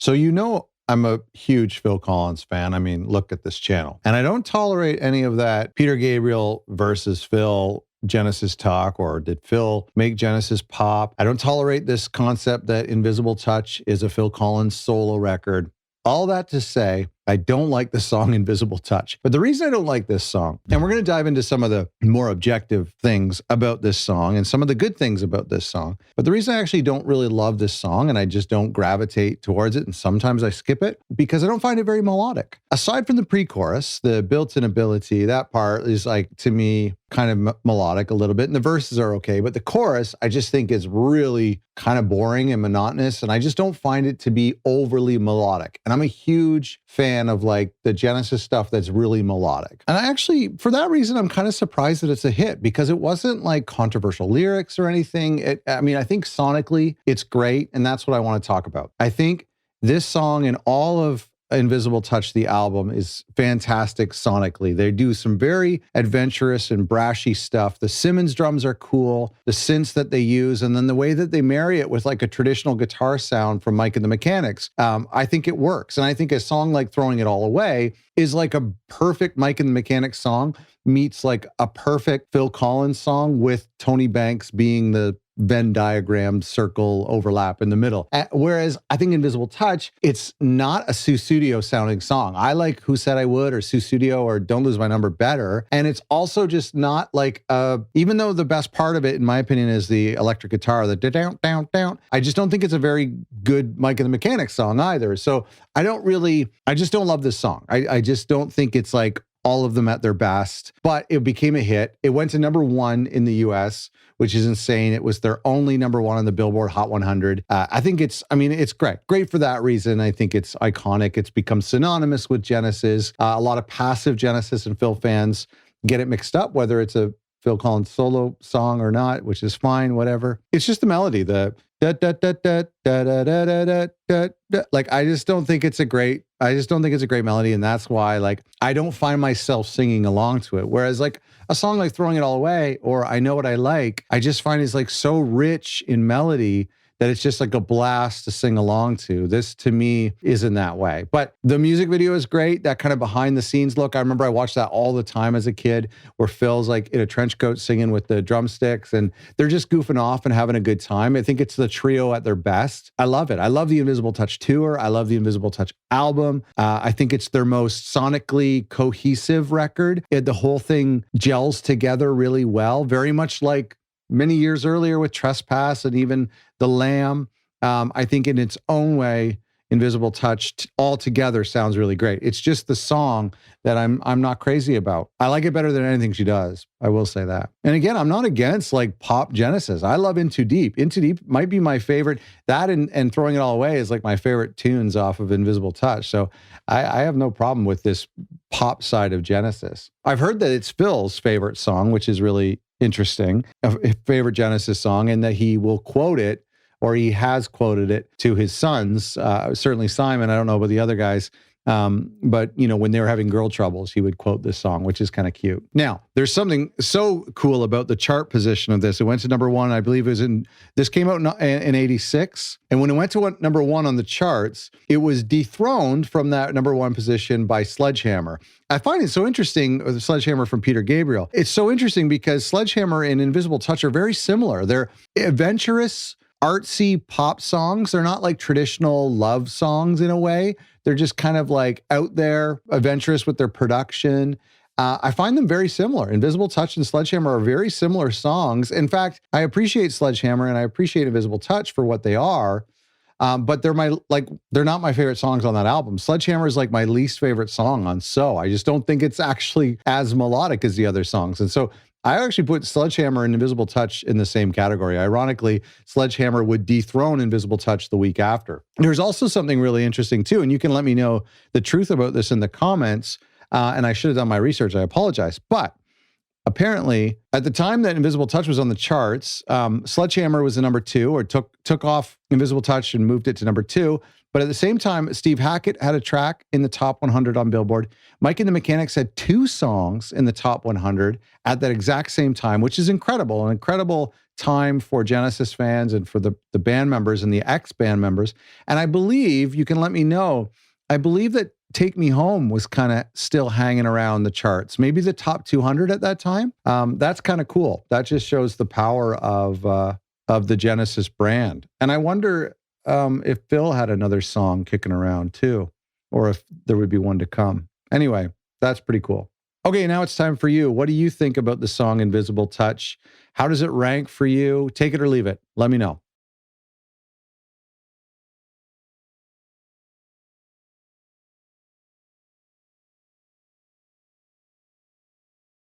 So, I'm a huge Phil Collins fan. I mean, look at this channel. And I don't tolerate any of that Peter Gabriel versus Phil Genesis talk, or did Phil make Genesis pop? I don't tolerate this concept that Invisible Touch is a Phil Collins solo record. All that to say, I don't like the song Invisible Touch. But the reason I don't like this song, and we're going to dive into some of the more objective things about this song and some of the good things about this song. But the reason I actually don't really love this song, and I just don't gravitate towards it, and sometimes I skip it, because I don't find it very melodic. Aside from the pre-chorus, the built-in ability, that part is like, to me, kind of melodic a little bit. And the verses are okay. But the chorus, I just think is really kind of boring and monotonous. And I just don't find it to be overly melodic. And I'm a huge fan of like the Genesis stuff that's really melodic. And I actually, for that reason, I'm kind of surprised that it's a hit, because it wasn't like controversial lyrics or anything. I think sonically it's great. And that's what I want to talk about. I think this song and all of Invisible Touch, the album, is fantastic sonically. They do some very adventurous and brashy stuff. The Simmons drums are cool, the synths that they use, and then the way that they marry it with like a traditional guitar sound from Mike and the Mechanics. I think it works. And I think a song like Throwing It All Away is like a perfect Mike and the Mechanics song meets like a perfect Phil Collins song, with Tony Banks being the Venn diagram circle overlap in the middle. Whereas I think Invisible Touch, it's not a Sussudio sounding song. I like Who Said I Would or Sussudio or Don't Lose My Number better. And it's also just not like, even though the best part of it, in my opinion, is the electric guitar, the down, down, down. I just don't think it's a very good Mike and the Mechanics song either. So I just don't love this song. I just don't think it's like all of them at their best, but it became a hit. It went to #1 in the US, which is insane. It was their only #1 on the Billboard Hot 100. I think it's great. Great for that reason. I think it's iconic. It's become synonymous with Genesis. A lot of passive Genesis and Phil fans get it mixed up, whether it's a Phil Collins solo song or not, which is fine, whatever. It's just the melody, the da da da da da da da da da da da. Like, I just don't think it's a great melody, and that's why, like, I don't find myself singing along to it. Whereas like a song like Throwing It All Away or I Know What I Like, I just find is like so rich in melody that it's just like a blast to sing along to. This, to me, isn't that way. But the music video is great. That kind of behind the scenes look. I remember I watched that all the time as a kid, where Phil's like in a trench coat singing with the drumsticks, and they're just goofing off and having a good time. I think it's the trio at their best. I love it. I love the Invisible Touch tour. I love the Invisible Touch album. I think it's their most sonically cohesive record. The whole thing gels together really well, very much like many years earlier with Trespass and even The Lamb. I think in its own way, Invisible Touch altogether sounds really great. It's just the song that I'm not crazy about. I like it better than anything she does. I will say that. And again, I'm not against like pop Genesis. I love Into Deep. Into Deep might be my favorite. That and Throwing It All Away is like my favorite tunes off of Invisible Touch. So I have no problem with this pop side of Genesis. I've heard that it's Phil's favorite song, which is really interesting, a favorite Genesis song, and that he will quote it, or he has quoted it to his sons. Certainly Simon, I don't know about the other guys, but when they were having girl troubles, he would quote this song, which is kind of cute. Now, there's something so cool about the chart position of this. It went to #1, I believe this came out in 86. And when it went to #1 on the charts, it was dethroned from that #1 position by Sledgehammer. I find it so interesting, the Sledgehammer from Peter Gabriel. It's so interesting because Sledgehammer and Invisible Touch are very similar. They're adventurous, artsy pop songs. They're not like traditional love songs in a way. They're just kind of like out there, adventurous with their production. I find them very similar. Invisible Touch and Sledgehammer are very similar songs. In fact, I appreciate Sledgehammer and I appreciate Invisible Touch for what they are. But they're not my favorite songs on that album. Sledgehammer is like my least favorite song on So. I just don't think it's actually as melodic as the other songs. And so I actually put Sledgehammer and Invisible Touch in the same category. Ironically, Sledgehammer would dethrone Invisible Touch the week after. There's also something really interesting too, and you can let me know the truth about this in the comments. And I should have done my research. I apologize. But apparently, at the time that Invisible Touch was on the charts, Sledgehammer was the #2, or took off Invisible Touch and moved it to #2. But at the same time, Steve Hackett had a track in the top 100 on Billboard. Mike and the Mechanics had 2 songs in the top 100 at that exact same time, which is incredible, an incredible time for Genesis fans and for the band members and the ex-band members. And I believe, you can let me know, I believe that Take Me Home was kind of still hanging around the charts, maybe the top 200 at that time. That's kind of cool. That just shows the power of the Genesis brand. And I wonder if Phil had another song kicking around too, or if there would be one to come. Anyway, that's pretty cool. Okay, now it's time for you. What do you think about the song Invisible Touch? How does it rank for you? Take it or leave it. Let me know.